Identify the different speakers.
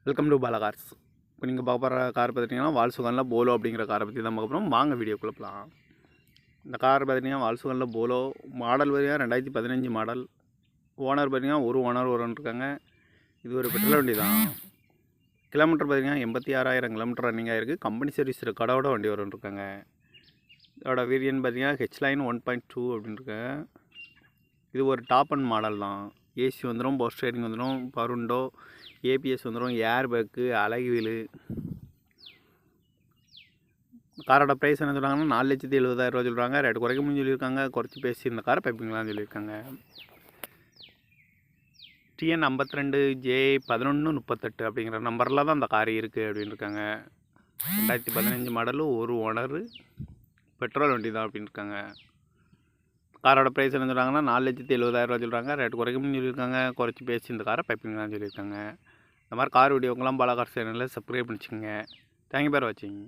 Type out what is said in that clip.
Speaker 1: Welcome to Bala cars. இப்போ நீங்கள் பார்க்க போகிற கார் பார்த்துட்டிங்கன்னா வால்சுகனில் போலோ அப்படிங்கிற காரை பற்றி தான் பார்க்க போகிறோம். வாங்க வீடியோக்குள்ளே போகலாம். இந்த கார் பார்த்திங்கன்னா வால்சுகனில் போலோ மாடல் பார்த்திங்கன்னா 2015 மாடல். ஓனர் பார்த்திங்கன்னா ஒரு ஓனர் இருக்காங்க. இது ஒரு பெட்ரோல் வண்டி தான். கிலோமீட்டர் பார்த்திங்கன்னா 86,000 கிலோமீட்டர் ரன்னிங் ஆகிருக்கு. கம்பெனி சர்வீஸ் ரெக்கார்டோட வண்டி இருக்காங்க. இதோட வேரியன்ட் பார்த்திங்கன்னா ஹெச்லைன் 1.2 அப்படின்னு இருக்கேன். இது ஒரு டாப் அண்ட் மாடல் தான். ஏசி வந்துடும், பவர் ஸ்டேரிங் வந்துடும், பவர் விண்டோ, ஏபிஎஸ் வந்துடும், ஏர் பேக்கு, அழகு வீலு. காரோட ப்ரைஸ் என்ன சொல்கிறாங்கன்னா 4,70,000 சொல்கிறாங்க. ரேட்டு குறைக்க முடியும் சொல்லியிருக்காங்க. குறைச்சி பேசி இந்த காரை பைப்பிங்களான்னு சொல்லியிருக்காங்க. TN 52J1138 அப்படிங்கிற நம்பரில் தான் அந்த கார் இருக்குது அப்படின்னு இருக்காங்க. 2015 மாடலு, ஒரு ஓனரு, பெட்ரோல் வண்டி தான் அப்படின்னு இருக்காங்க. காரோட ப்ரைஸ் என்ன சொல்கிறாங்கன்னா 4,70,000 சொல்கிறாங்க. ரேட்டு குறைக்க முடியும் சொல்லியிருக்காங்க. குறைச்சி பேசி இந்த காரை பைப்பிங்களான்னு சொல்லியிருக்காங்க. இந்த மாதிரி கார் வீடியோக்கெல்லாம் பாலா கார் சேனலில் சப்ஸ்கிரைப் பண்ணிச்சுங்க. தேங்க்யூ ஃபார் வாட்சிங்.